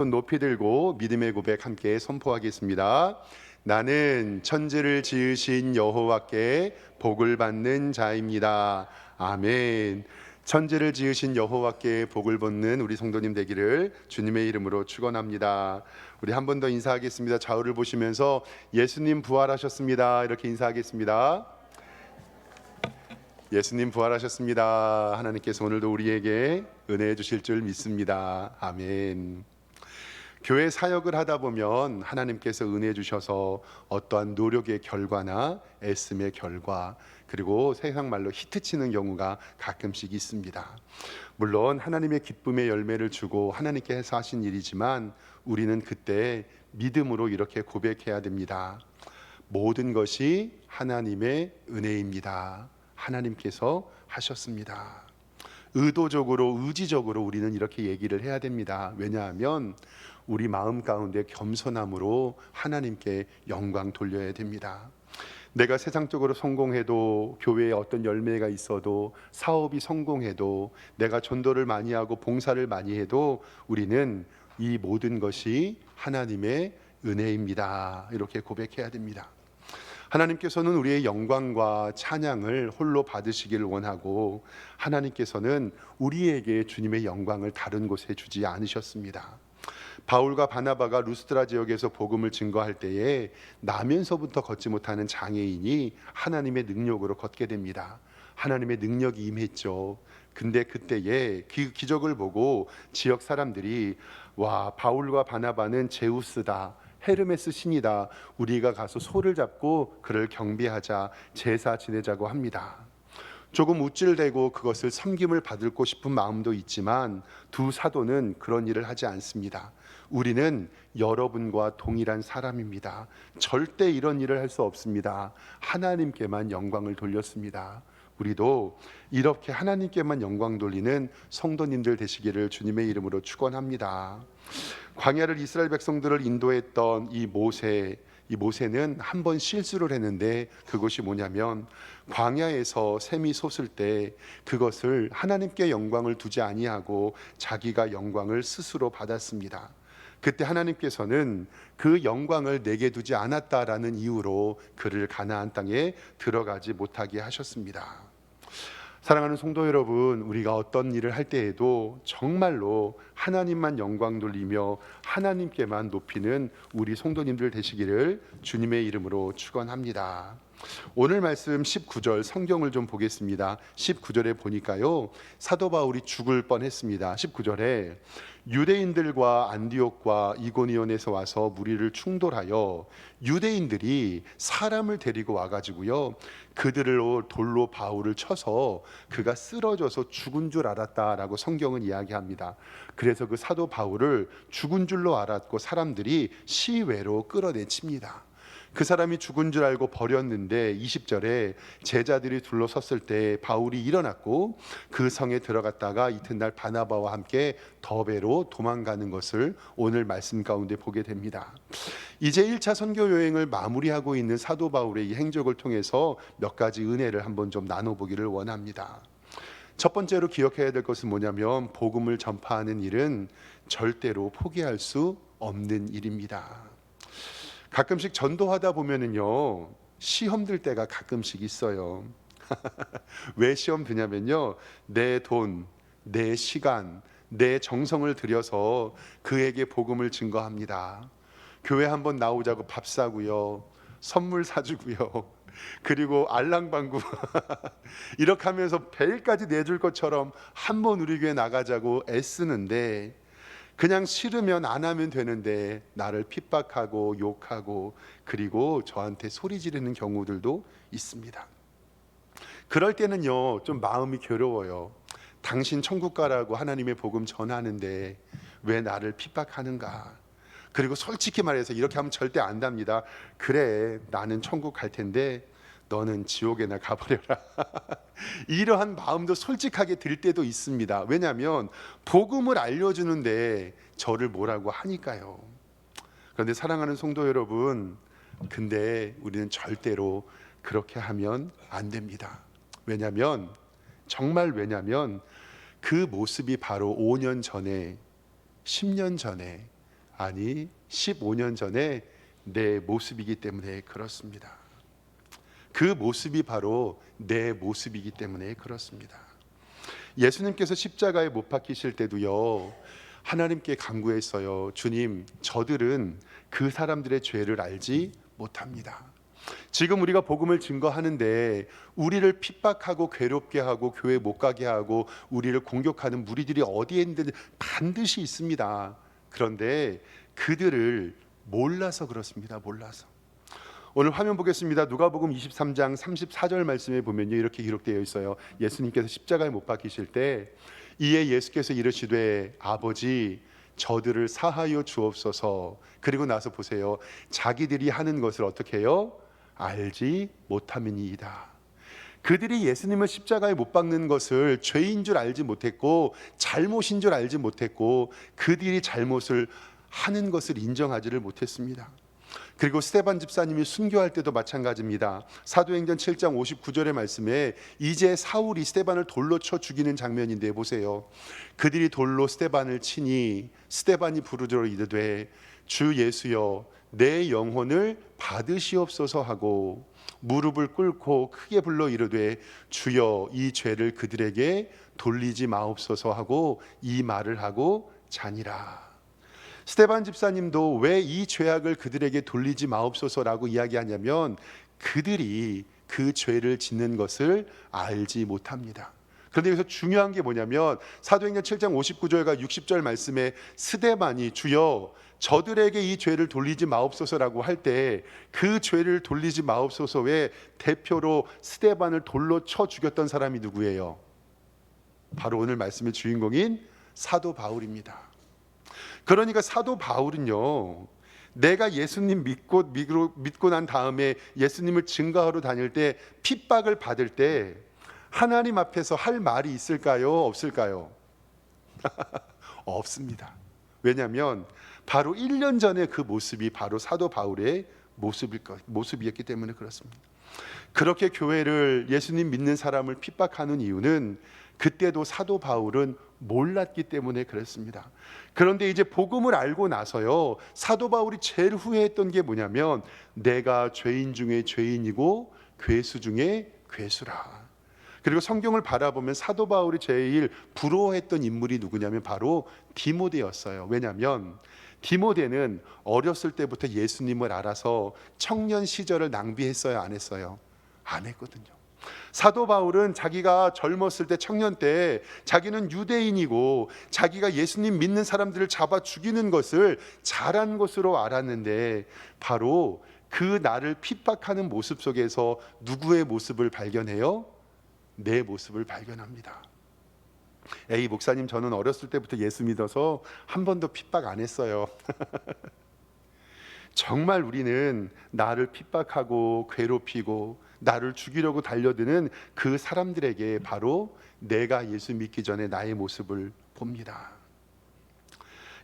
손 높이 들고 믿음의 고백 함께 선포하겠습니다. 나는 천지를 지으신 여호와께 복을 받는 자입니다. 아멘. 천지를 지으신 여호와께 복을 받는 우리 성도님 되기를 주님의 이름으로 축원합니다. 우리 한 번 더 인사하겠습니다. 좌우를 보시면서 예수님 부활하셨습니다. 이렇게 인사하겠습니다. 예수님 부활하셨습니다. 하나님께서 오늘도 우리에게 은혜해 주실 줄 믿습니다. 아멘. 교회 사역을 하다 보면 하나님께서 은혜 주셔서 어떠한 노력의 결과나 애씀의 결과, 그리고 세상 말로 히트치는 경우가 가끔씩 있습니다. 물론 하나님의 기쁨의 열매를 주고 하나님께서 하신 일이지만 우리는 그때 믿음으로 이렇게 고백해야 됩니다. 모든 것이 하나님의 은혜입니다. 하나님께서 하셨습니다. 의도적으로, 의지적으로 우리는 이렇게 얘기를 해야 됩니다. 왜냐하면 우리 마음 가운데 겸손함으로 하나님께 영광 돌려야 됩니다. 내가 세상적으로 성공해도, 교회에 어떤 열매가 있어도, 사업이 성공해도, 내가 전도를 많이 하고 봉사를 많이 해도 우리는 이 모든 것이 하나님의 은혜입니다. 이렇게 고백해야 됩니다. 하나님께서는 우리의 영광과 찬양을 홀로 받으시기를 원하고, 하나님께서는 우리에게 주님의 영광을 다른 곳에 주지 않으셨습니다. 바울과 바나바가 루스드라 지역에서 복음을 증거할 때에 나면서부터 걷지 못하는 장애인이 하나님의 능력으로 걷게 됩니다. 하나님의 능력이 임했죠. 근데 그때에 그 기적을 보고 지역 사람들이, 와, 바울과 바나바는 제우스다, 헤르메스 신이다, 우리가 가서 소를 잡고 그를 경배하자, 제사 지내자고 합니다. 조금 우쭐대고 그것을 섬김을 받고 싶은 마음도 있지만 두 사도는 그런 일을 하지 않습니다. 우리는 여러분과 동일한 사람입니다. 절대 이런 일을 할 수 없습니다. 하나님께만 영광을 돌렸습니다. 우리도 이렇게 하나님께만 영광 돌리는 성도님들 되시기를 주님의 이름으로 축원합니다. 광야를 이스라엘 백성들을 인도했던 이 모세는 한 번 실수를 했는데, 그것이 뭐냐면 광야에서 샘이 솟을 때 그것을 하나님께 영광을 두지 아니하고 자기가 영광을 스스로 받았습니다. 그때 하나님께서는 그 영광을 내게 두지 않았다라는 이유로 그를 가나안 땅에 들어가지 못하게 하셨습니다. 사랑하는 성도 여러분, 우리가 어떤 일을 할 때에도 정말로 하나님만 영광 돌리며 하나님께만 높이는 우리 성도님들 되시기를 주님의 이름으로 축원합니다. 오늘 말씀 19절 성경을 좀 보겠습니다. 19절에 보니까요, 사도 바울이 죽을 뻔했습니다. 19절에 유대인들과 안디옥과 이고니온에서 와서 무리를 충돌하여 유대인들이 사람을 데리고 와가지고요, 그들을 돌로 바울을 쳐서 그가 쓰러져서 죽은 줄 알았다라고 성경은 이야기합니다. 그래서 그 사도 바울을 죽은 줄로 알았고 사람들이 시외로 끌어내칩니다. 그 사람이 죽은 줄 알고 버렸는데 20절에 제자들이 둘러섰을 때 바울이 일어났고 그 성에 들어갔다가 이튿날 바나바와 함께 더베로 도망가는 것을 오늘 말씀 가운데 보게 됩니다. 이제 1차 선교 여행을 마무리하고 있는 사도 바울의 이 행적을 통해서 몇 가지 은혜를 한번 좀 나눠보기를 원합니다. 첫 번째로 기억해야 될 것은 뭐냐면, 복음을 전파하는 일은 절대로 포기할 수 없는 일입니다. 가끔씩 전도하다 보면은요, 시험 들 때가 가끔씩 있어요. 왜 시험 드냐면요, 내 돈, 내 시간, 내 정성을 들여서 그에게 복음을 증거합니다. 교회 한번 나오자고 밥 사고요, 선물 사주고요, 그리고 알랑방구 이렇게 하면서 벨까지 내줄 것처럼 한번 우리 교회 나가자고 애쓰는데, 그냥 싫으면 안 하면 되는데 나를 핍박하고 욕하고 그리고 저한테 소리 지르는 경우들도 있습니다. 그럴 때는요, 좀 마음이 괴로워요. 당신 천국 가라고 하나님의 복음 전하는데 왜 나를 핍박하는가. 그리고 솔직히 말해서 이렇게 하면 절대 안 답니다. 그래, 나는 천국 갈 텐데 너는 지옥에나 가버려라. 이러한 마음도 솔직하게 들 때도 있습니다. 왜냐하면 복음을 알려주는데 저를 뭐라고 하니까요. 그런데 사랑하는 성도 여러분, 근데 우리는 절대로 그렇게 하면 안 됩니다. 왜냐하면 그 모습이 바로 5년 전에, 10년 전에 아니, 15년 전에 내 모습이기 때문에 그렇습니다. 그 모습이 바로 내 모습이기 때문에 그렇습니다. 예수님께서 십자가에 못 박히실 때도요, 하나님께 간구했어요. 주님, 저들은 그 사람들의 죄를 알지 못합니다. 지금 우리가 복음을 증거하는데 우리를 핍박하고 괴롭게 하고 교회 못 가게 하고 우리를 공격하는 무리들이 어디에 있는지 반드시 있습니다. 그런데 그들을 몰라서 그렇습니다. 몰라서. 오늘 화면 보겠습니다. 누가복음 23장 34절 말씀에 보면요, 이렇게 기록되어 있어요. 예수님께서 십자가에 못 박히실 때 이에 예수께서 이르시되 아버지 저들을 사하여 주옵소서. 그리고 나서 보세요. 자기들이 하는 것을 어떻게 해요? 알지 못함이니이다. 그들이 예수님을 십자가에 못 박는 것을 죄인 줄 알지 못했고 잘못인 줄 알지 못했고 그들이 잘못을 하는 것을 인정하지를 못했습니다. 그리고 스데반 집사님이 순교할 때도 마찬가지입니다. 사도행전 7장 59절의 말씀에 이제 사울이 스데반을 돌로 쳐 죽이는 장면인데 보세요. 그들이 돌로 스데반을 치니 스데반이 부르짖어 이르되 주 예수여 내 영혼을 받으시옵소서 하고 무릎을 꿇고 크게 불러 이르되 주여 이 죄를 그들에게 돌리지 마옵소서 하고 이 말을 하고 자니라. 스데반 집사님도 왜 이 죄악을 그들에게 돌리지 마옵소서라고 이야기하냐면 그들이 그 죄를 짓는 것을 알지 못합니다. 그런데 여기서 중요한 게 뭐냐면 사도행전 7장 59절과 60절 말씀에 스데반이 주여 저들에게 이 죄를 돌리지 마옵소서라고 할 때 그 죄를 돌리지 마옵소서의 대표로 스데반을 돌로 쳐 죽였던 사람이 누구예요? 바로 오늘 말씀의 주인공인 사도 바울입니다. 그러니까 사도 바울은요, 내가 예수님 믿고 난 다음에 예수님을 증거하러 다닐 때 핍박을 받을 때 하나님 앞에서 할 말이 있을까요? 없을까요? 없습니다. 왜냐하면 바로 1년 전에 그 모습이 바로 사도 바울의 모습이었기 때문에 그렇습니다. 그렇게 교회를 예수님 믿는 사람을 핍박하는 이유는 그때도 사도 바울은 몰랐기 때문에 그랬습니다. 그런데 이제 복음을 알고 나서요, 사도 바울이 제일 후회했던 게 뭐냐면 내가 죄인 중에 죄인이고 괴수 중에 괴수라. 그리고 성경을 바라보면 사도 바울이 제일 부러워했던 인물이 누구냐면 바로 디모데였어요. 왜냐하면 디모데는 어렸을 때부터 예수님을 알아서 청년 시절을 낭비했어요, 안 했어요? 안 했거든요. 사도 바울은 자기가 젊었을 때 청년 때 자기는 유대인이고 자기가 예수님 믿는 사람들을 잡아 죽이는 것을 잘한 것으로 알았는데 바로 그 나를 핍박하는 모습 속에서 누구의 모습을 발견해요? 내 모습을 발견합니다. 에이 목사님, 저는 어렸을 때부터 예수 믿어서 한 번도 핍박 안 했어요. 정말 우리는 나를 핍박하고 괴롭히고 나를 죽이려고 달려드는 그 사람들에게 바로 내가 예수 믿기 전에 나의 모습을 봅니다.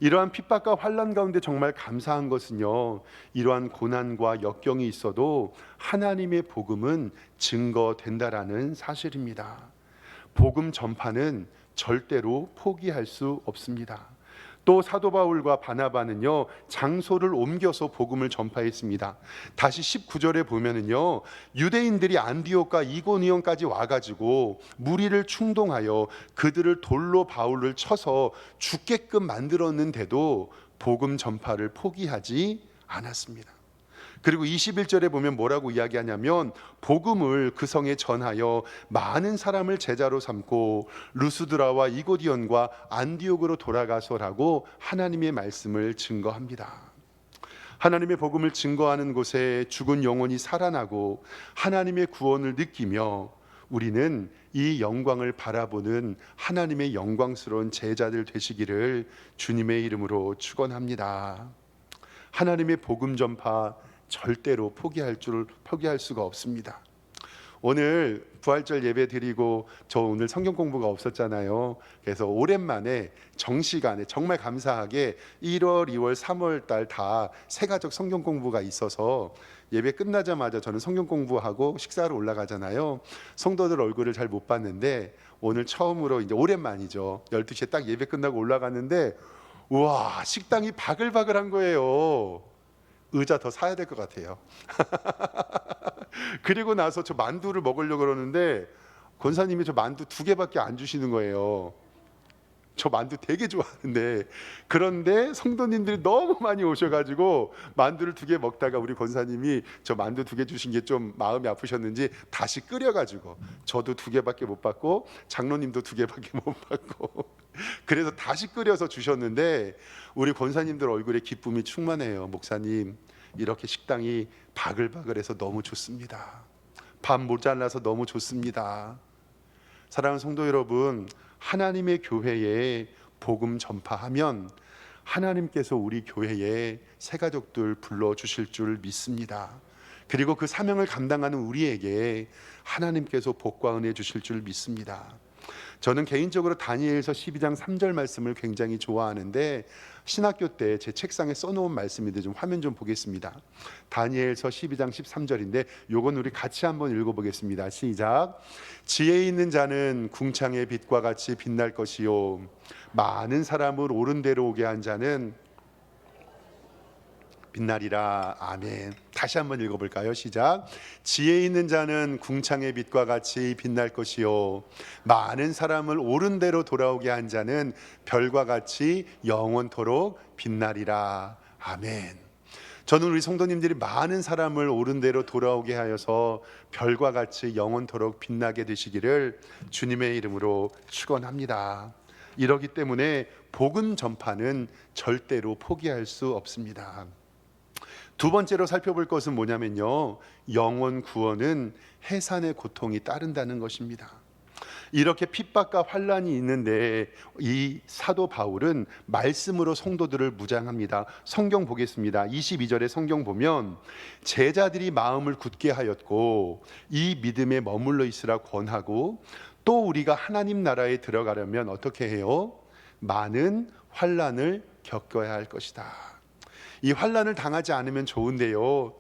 이러한 핍박과 환난 가운데 정말 감사한 것은요, 이러한 고난과 역경이 있어도 하나님의 복음은 증거된다라는 사실입니다. 복음 전파는 절대로 포기할 수 없습니다. 또 사도 바울과 바나바는요, 장소를 옮겨서 복음을 전파했습니다. 다시 19절에 보면은요, 유대인들이 안디옥과 이고니온까지 와가지고 무리를 충동하여 그들을 돌로 바울을 쳐서 죽게끔 만들었는데도 복음 전파를 포기하지 않았습니다. 그리고 21절에 보면 뭐라고 이야기하냐면 복음을 그 성에 전하여 많은 사람을 제자로 삼고 루스드라와 이고디온과 안디옥으로 돌아가서라고 하나님의 말씀을 증거합니다. 하나님의 복음을 증거하는 곳에 죽은 영혼이 살아나고 하나님의 구원을 느끼며 우리는 이 영광을 바라보는 하나님의 영광스러운 제자들 되시기를 주님의 이름으로 축원합니다. 하나님의 복음 전파 절대로 포기할 수가 없습니다. 오늘 부활절 예배 드리고 저 오늘 성경 공부가 없었잖아요. 그래서 오랜만에 정시간에 정말 감사하게 1월, 2월, 3월 달 다 새가족 성경 공부가 있어서 예배 끝나자마자 저는 성경 공부하고 식사로 올라가잖아요. 성도들 얼굴을 잘 못 봤는데 오늘 처음으로 이제 오랜만이죠. 12시에 딱 예배 끝나고 올라갔는데 우와, 식당이 바글바글한 거예요. 의자 더 사야 될 것 같아요. 그리고 나서 저 만두를 먹으려고 그러는데 권사님이 저 만두 2개밖에 안 주시는 거예요. 저 만두 되게 좋아하는데, 그런데 성도님들이 너무 많이 오셔가지고 만두를 2개 먹다가 우리 권사님이 저 만두 2개 주신 게 좀 마음이 아프셨는지 다시 끓여가지고, 저도 2개밖에 못 받고 장로님도 2개밖에 못 받고 그래서 다시 끓여서 주셨는데, 우리 권사님들 얼굴에 기쁨이 충만해요. 목사님, 이렇게 식당이 바글바글해서 너무 좋습니다. 밥 모자라서 너무 좋습니다. 사랑하는 성도 여러분, 하나님의 교회에 복음 전파하면 하나님께서 우리 교회에 새 가족들 불러주실 줄 믿습니다. 그리고 그 사명을 감당하는 우리에게 하나님께서 복과 은혜 주실 줄 믿습니다. 저는 개인적으로 다니엘서 12장 3절 말씀을 굉장히 좋아하는데, 신학교 때 제 책상에 써놓은 말씀인데 좀 화면 좀 보겠습니다. 다니엘서 12장 13절인데 요건 우리 같이 한번 읽어보겠습니다. 시작. 지혜 있는 자는 궁창의 빛과 같이 빛날 것이요, 많은 사람을 옳은 대로 오게 한 자는 빛나리라. 아멘. 다시 한번 읽어볼까요? 시작. 지혜 있는 자는 궁창의 빛과 같이 빛날 것이요, 많은 사람을 옳은 대로 돌아오게 한 자는 별과 같이 영원토록 빛나리라. 아멘. 저는 우리 성도님들이 많은 사람을 옳은 대로 돌아오게 하여서 별과 같이 영원토록 빛나게 되시기를 주님의 이름으로 축원합니다. 이러기 때문에 복음 전파는 절대로 포기할 수 없습니다. 두 번째로 살펴볼 것은 뭐냐면요, 영혼 구원은 해산의 고통이 따른다는 것입니다. 이렇게 핍박과 환란이 있는데 이 사도 바울은 말씀으로 성도들을 무장합니다. 성경 보겠습니다. 22절에 성경 보면, 제자들이 마음을 굳게 하였고 이 믿음에 머물러 있으라 권하고, 또 우리가 하나님 나라에 들어가려면 어떻게 해요? 많은 환란을 겪어야 할 것이다. 이 환란을 당하지 않으면 좋은데요,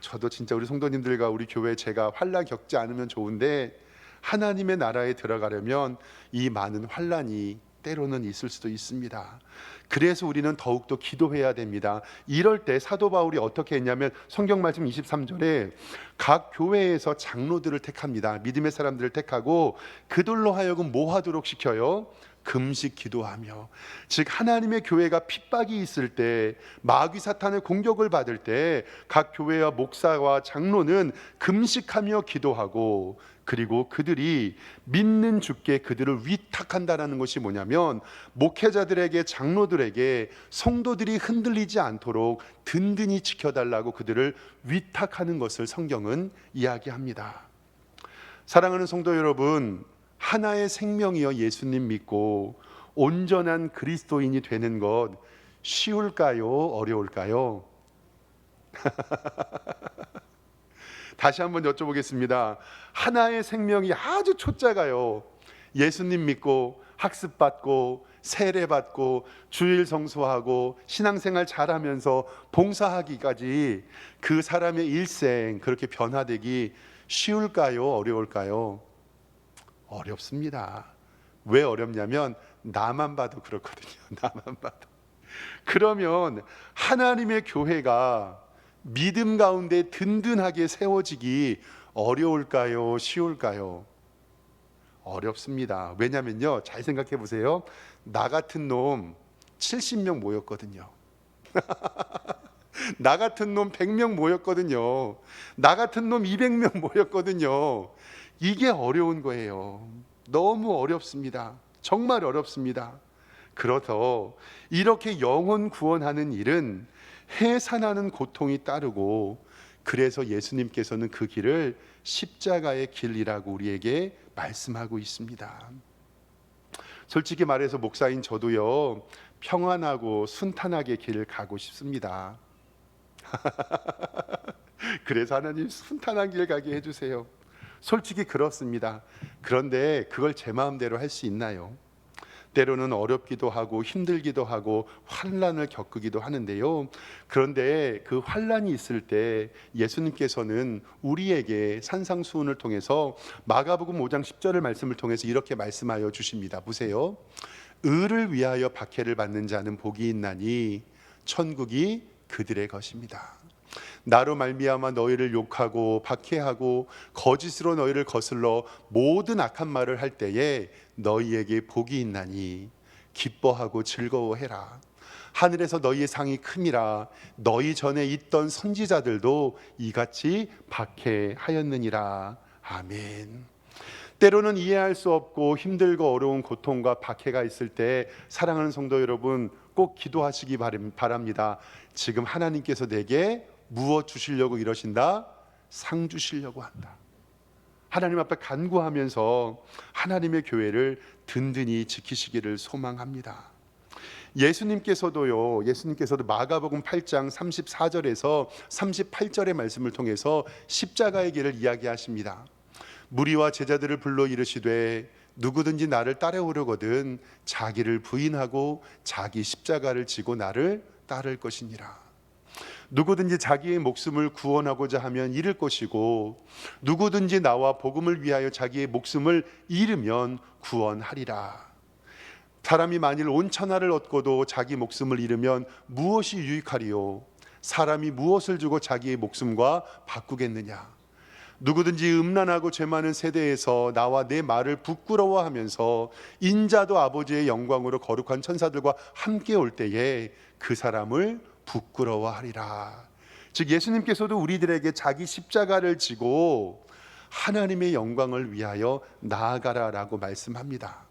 저도 진짜 우리 성도님들과 우리 교회 제가 환란 겪지 않으면 좋은데, 하나님의 나라에 들어가려면 이 많은 환란이 때로는 있을 수도 있습니다. 그래서 우리는 더욱더 기도해야 됩니다. 이럴 때 사도 바울이 어떻게 했냐면, 성경 말씀 23절에 각 교회에서 장로들을 택합니다. 믿음의 사람들을 택하고 그들로 하여금 뭐 하도록 시켜요? 금식 기도하며. 즉 하나님의 교회가 핍박이 있을 때, 마귀 사탄의 공격을 받을 때 각 교회와 목사와 장로는 금식하며 기도하고, 그리고 그들이 믿는 주께 그들을 위탁한다는 것이 뭐냐면, 목회자들에게, 장로들에게 성도들이 흔들리지 않도록 든든히 지켜달라고 그들을 위탁하는 것을 성경은 이야기합니다. 사랑하는 성도 여러분, 하나의 생명이여 예수님 믿고 온전한 그리스도인이 되는 것 쉬울까요? 어려울까요? 다시 한번 여쭤보겠습니다. 하나의 생명이 아주 초짜가요, 예수님 믿고 학습받고 세례받고 주일 성수하고 신앙생활 잘하면서 봉사하기까지 그 사람의 일생 그렇게 변화되기 쉬울까요? 어려울까요? 어렵습니다. 왜 어렵냐면 나만 봐도 그렇거든요. 나만 봐도. 그러면 하나님의 교회가 믿음 가운데 든든하게 세워지기 어려울까요? 쉬울까요? 어렵습니다. 왜냐면요, 잘 생각해 보세요. 나 같은 놈 70명 모였거든요. 나 같은 놈 100명 모였거든요. 나 같은 놈 200명 모였거든요. 이게 어려운 거예요. 너무 어렵습니다. 정말 어렵습니다. 그래서 이렇게 영혼 구원하는 일은 해산하는 고통이 따르고, 그래서 예수님께서는 그 길을 십자가의 길이라고 우리에게 말씀하고 있습니다. 솔직히 말해서 목사인 저도요, 평안하고 순탄하게 길을 가고 싶습니다. 그래서 하나님 순탄한 길 가게 해주세요. 솔직히 그렇습니다. 그런데 그걸 제 마음대로 할 수 있나요? 때로는 어렵기도 하고 힘들기도 하고 환난을 겪기도 하는데요, 그런데 그 환난이 있을 때 예수님께서는 우리에게 산상수훈을 통해서 마가복음 5장 10절의 말씀을 통해서 이렇게 말씀하여 주십니다. 보세요. 의를 위하여 박해를 받는 자는 복이 있나니 천국이 그들의 것입니다. 나로 말미암아 너희를 욕하고 박해하고 거짓으로 너희를 거슬러 모든 악한 말을 할 때에 너희에게 복이 있나니 기뻐하고 즐거워해라. 하늘에서 너희의 상이 큼이라. 너희 전에 있던 선지자들도 이같이 박해하였느니라. 아멘. 때로는 이해할 수 없고 힘들고 어려운 고통과 박해가 있을 때 사랑하는 성도 여러분, 꼭 기도하시기 바랍니다. 지금 하나님께서 내게 무엇 주시려고 이러신다? 상 주시려고 한다. 하나님 앞에 간구하면서 하나님의 교회를 든든히 지키시기를 소망합니다. 예수님께서도 마가복음 8장 34절에서 38절의 말씀을 통해서 십자가의 길을 이야기하십니다. 무리와 제자들을 불러 이르시되 누구든지 나를 따라오려거든 자기를 부인하고 자기 십자가를 지고 나를 따를 것이니라. 누구든지 자기의 목숨을 구원하고자 하면 잃을 것이고 누구든지 나와 복음을 위하여 자기의 목숨을 잃으면 구원하리라. 사람이 만일 온 천하를 얻고도 자기 목숨을 잃으면 무엇이 유익하리요? 사람이 무엇을 주고 자기의 목숨과 바꾸겠느냐? 누구든지 음란하고 죄 많은 세대에서 나와 내 말을 부끄러워하면서 인자도 아버지의 영광으로 거룩한 천사들과 함께 올 때에 그 사람을 부끄러워하리라. 즉 예수님께서도 우리들에게 자기 십자가를 지고 하나님의 영광을 위하여 나아가라라고 말씀합니다.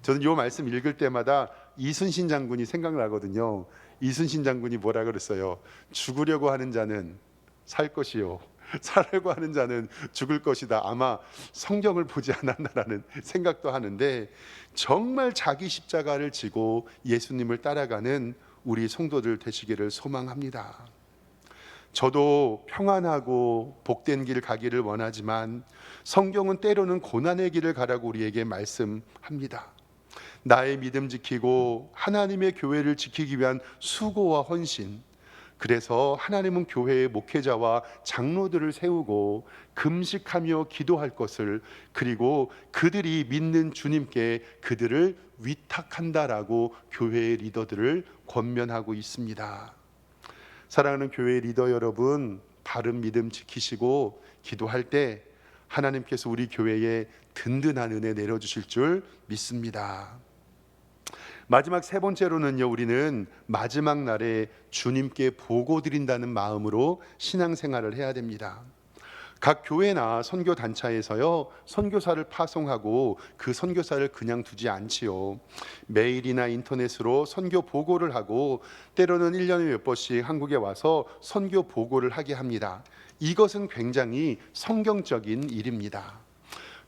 저는 이 말씀 읽을 때마다 이순신 장군이 생각나거든요. 이순신 장군이 뭐라 그랬어요? 죽으려고 하는 자는 살 것이요, 살려고 하는 자는 죽을 것이다. 아마 성경을 보지 않았나라는 생각도 하는데, 정말 자기 십자가를 지고 예수님을 따라가는 우리 성도들 되시기를 소망합니다. 저도 평안하고 복된 길 가기를 원하지만 성경은 때로는 고난의 길을 가라고 우리에게 말씀합니다. 나의 믿음 지키고 하나님의 교회를 지키기 위한 수고와 헌신, 그래서 하나님은 교회의 목회자와 장로들을 세우고 금식하며 기도할 것을, 그리고 그들이 믿는 주님께 그들을 위탁한다라고 교회의 리더들을 권면하고 있습니다. 사랑하는 교회 리더 여러분, 바른 믿음 지키시고 기도할 때 하나님께서 우리 교회에 든든한 은혜 내려주실 줄 믿습니다. 마지막 세 번째로는요, 우리는 마지막 날에 주님께 보고 드린다는 마음으로 신앙생활을 해야 됩니다. 각 교회나 선교 단체에서요, 선교사를 파송하고 그 선교사를 그냥 두지 않지요. 메일이나 인터넷으로 선교 보고를 하고 때로는 1년에 몇 번씩 한국에 와서 선교 보고를 하게 합니다. 이것은 굉장히 성경적인 일입니다.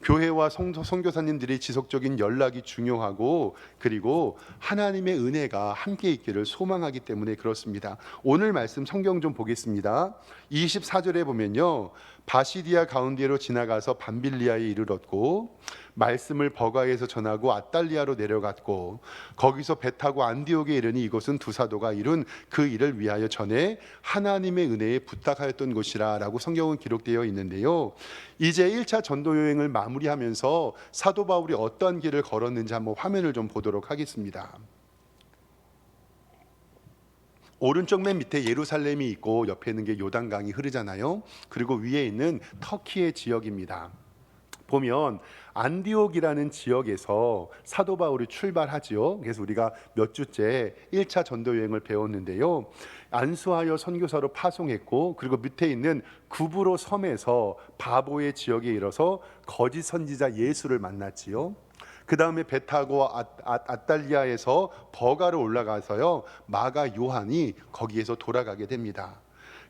교회와 선교사님들이 지속적인 연락이 중요하고, 그리고 하나님의 은혜가 함께 있기를 소망하기 때문에 그렇습니다. 오늘 말씀 성경 좀 보겠습니다. 24절에 보면요, 바시디아 가운데로 지나가서 밤빌리아에 이르렀고 말씀을 버가에서 전하고 아달리아로 내려갔고 거기서 배 타고 안디옥에 이르니 이곳은 두 사도가 이룬 그 일을 위하여 전에 하나님의 은혜에 부탁하였던 곳이라 라고 성경은 기록되어 있는데요, 이제 1차 전도 여행을 마무리하면서 사도 바울이 어떤 길을 걸었는지 한번 화면을 좀 보도록 하겠습니다. 오른쪽 맨 밑에 예루살렘이 있고 옆에 있는 게 요단강이 흐르잖아요. 그리고 위에 있는 터키의 지역입니다. 보면 안디옥이라는 지역에서 사도 바울이 출발하지요. 그래서 우리가 몇 주째 1차 전도 여행을 배웠는데요, 안수하여 선교사로 파송했고, 그리고 밑에 있는 구브로 섬에서 바보의 지역에 이르러서 거짓 선지자 예수를 만났지요. 그 다음에 배 타고 아달리아에서 버가로 올라가서요, 마가 요한이 거기에서 돌아가게 됩니다.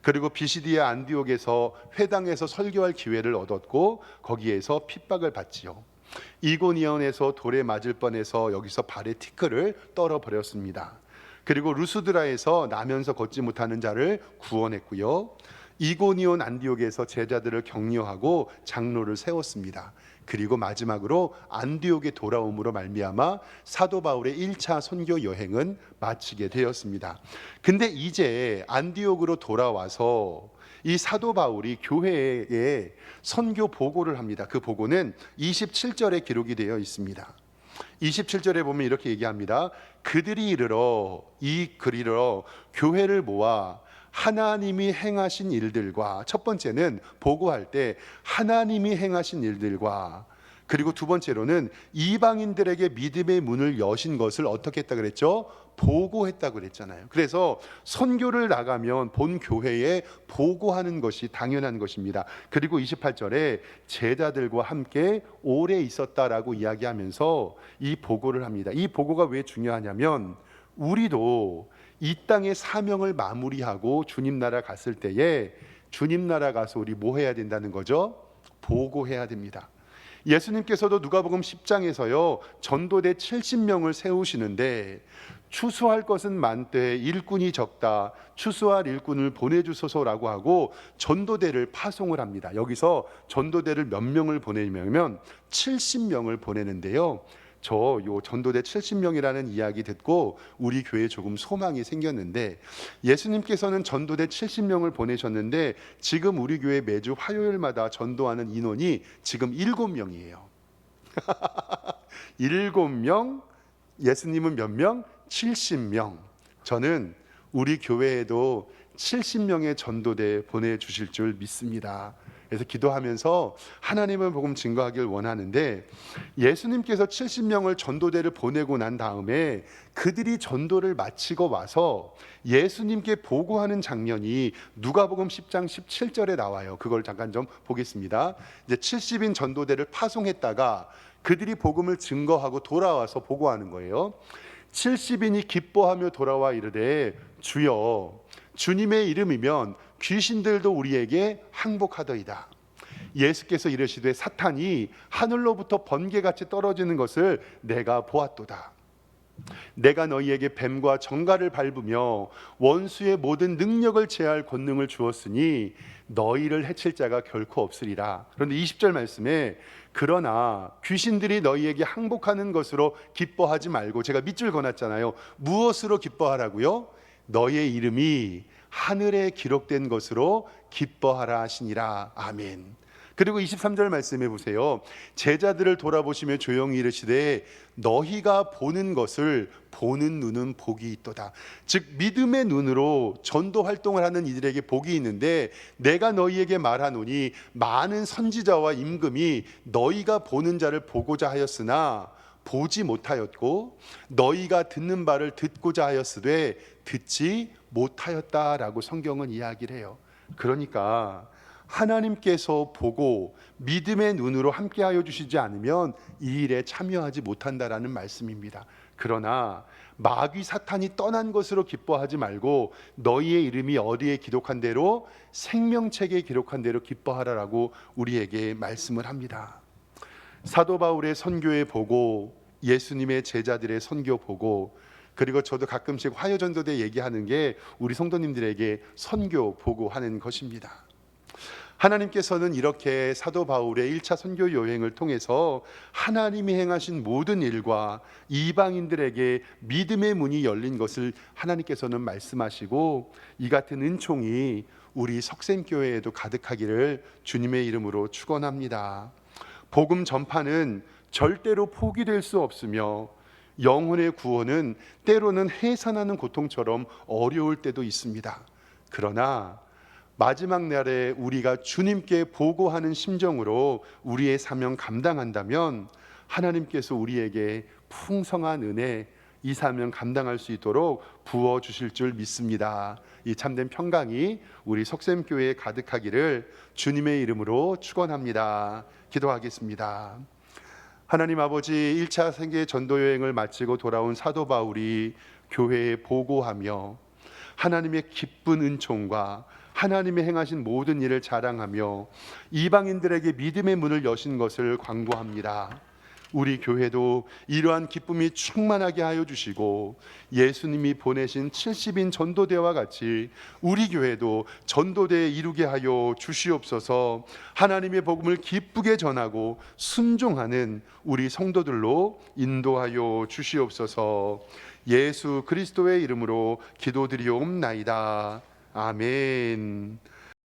그리고 비시디아 안디옥에서 회당에서 설교할 기회를 얻었고 거기에서 핍박을 받지요. 이고니온에서 돌에 맞을 뻔해서 여기서 발에 티끌을 떨어버렸습니다. 그리고 루스드라에서 나면서 걷지 못하는 자를 구원했고요, 이고니온 안디옥에서 제자들을 격려하고 장로를 세웠습니다. 그리고 마지막으로 안디옥에 돌아옴으로 말미암아 사도 바울의 1차 선교 여행은 마치게 되었습니다. 근데 이제 안디옥으로 돌아와서 이 사도 바울이 교회에 선교 보고를 합니다. 그 보고는 27절에 기록이 되어 있습니다. 27절에 보면 이렇게 얘기합니다. 그들이 이르러 교회를 모아 하나님이 행하신 일들과, 첫 번째는 보고할 때 하나님이 행하신 일들과, 그리고 두 번째로는 이방인들에게 믿음의 문을 여신 것을 어떻게 했다 그랬죠? 보고했다고 그랬잖아요. 그래서 선교를 나가면 본 교회에 보고하는 것이 당연한 것입니다. 그리고 28절에 제자들과 함께 오래 있었다라고 이야기하면서 이 보고를 합니다. 이 보고가 왜 중요하냐면, 우리도 이 땅의 사명을 마무리하고 주님 나라 갔을 때에 주님 나라 가서 우리 뭐 해야 된다는 거죠? 보고해야 됩니다. 예수님께서도 누가복음 10장에서요 전도대 70명을 세우시는데, 추수할 것은 많되 일꾼이 적다, 추수할 일꾼을 보내주소서라고 하고 전도대를 파송을 합니다. 여기서 전도대를 몇 명을 보내냐면 70명을 보내는데요, 저 전도대 70명이라는 이야기 듣고 우리 교회에 조금 소망이 생겼는데, 예수님께서는 전도대 70명을 보내셨는데 지금 우리 교회 매주 화요일마다 전도하는 인원이 지금 7명이에요. 7명, 예수님은 몇 명? 70명. 저는 우리 교회에도 70명의 전도대 보내주실 줄 믿습니다. 그래서 기도하면서 하나님의 복음 증거하길 원하는데, 예수님께서 70명을 전도대를 보내고 난 다음에 그들이 전도를 마치고 와서 예수님께 보고하는 장면이 누가복음 10장 17절에 나와요. 그걸 잠깐 좀 보겠습니다. 이제 70인 전도대를 파송했다가 그들이 복음을 증거하고 돌아와서 보고하는 거예요. 70인이 기뻐하며 돌아와 이르되, 주여, 주님의 이름이면 귀신들도 우리에게 항복하더이다. 예수께서 이르시되, 사탄이 하늘로부터 번개같이 떨어지는 것을 내가 보았도다. 내가 너희에게 뱀과 정갈을 밟으며 원수의 모든 능력을 제할 권능을 주었으니 너희를 해칠 자가 결코 없으리라. 그런데 20절 말씀에 그러나 귀신들이 너희에게 항복하는 것으로 기뻐하지 말고, 제가 밑줄 그어놨잖아요. 무엇으로 기뻐하라고요? 너희의 이름이 하늘에 기록된 것으로 기뻐하라 하시니라. 아멘. 그리고 23절 말씀해 보세요. 제자들을 돌아보시며 조용히 이르시되, 너희가 보는 것을 보는 눈은 복이 있도다. 즉 믿음의 눈으로 전도 활동을 하는 이들에게 복이 있는데, 내가 너희에게 말하노니 많은 선지자와 임금이 너희가 보는 자를 보고자 하였으나 보지 못하였고, 너희가 듣는 바를 듣고자 하였으되 듣지 못하였다라고 성경은 이야기를 해요. 그러니까 하나님께서 보고 믿음의 눈으로 함께하여 주시지 않으면 이 일에 참여하지 못한다라는 말씀입니다. 그러나 마귀 사탄이 떠난 것으로 기뻐하지 말고 너희의 이름이 어디에 기록한 대로, 생명책에 기록한 대로 기뻐하라라고 우리에게 말씀을 합니다. 사도 바울의 선교의 보고, 예수님의 제자들의 선교 보고, 그리고 저도 가끔씩 화요전도대 얘기하는 게 우리 성도님들에게 선교 보고하는 것입니다. 하나님께서는 이렇게 사도 바울의 1차 선교 여행을 통해서 하나님이 행하신 모든 일과 이방인들에게 믿음의 문이 열린 것을 하나님께서는 말씀하시고, 이 같은 은총이 우리 석샘교회에도 가득하기를 주님의 이름으로 축원합니다. 복음 전파는 절대로 포기될 수 없으며, 영혼의 구원은 때로는 해산하는 고통처럼 어려울 때도 있습니다. 그러나 마지막 날에 우리가 주님께 보고하는 심정으로 우리의 사명 감당한다면 하나님께서 우리에게 풍성한 은혜, 이 사명 감당할 수 있도록 부어주실 줄 믿습니다. 이 참된 평강이 우리 석샘교회에 가득하기를 주님의 이름으로 축원합니다. 기도하겠습니다. 하나님 아버지, 1차 세계 전도여행을 마치고 돌아온 사도 바울이 교회에 보고하며 하나님의 기쁜 은총과 하나님의 행하신 모든 일을 자랑하며 이방인들에게 믿음의 문을 여신 것을 광고합니다. 우리 교회도 이러한 기쁨이 충만하게 하여 주시고, 예수님이 보내신 70인 전도대와 같이 우리 교회도 전도대에 이루게 하여 주시옵소서. 하나님의 복음을 기쁘게 전하고 순종하는 우리 성도들로 인도하여 주시옵소서. 예수 그리스도의 이름으로 기도드리옵나이다. 아멘.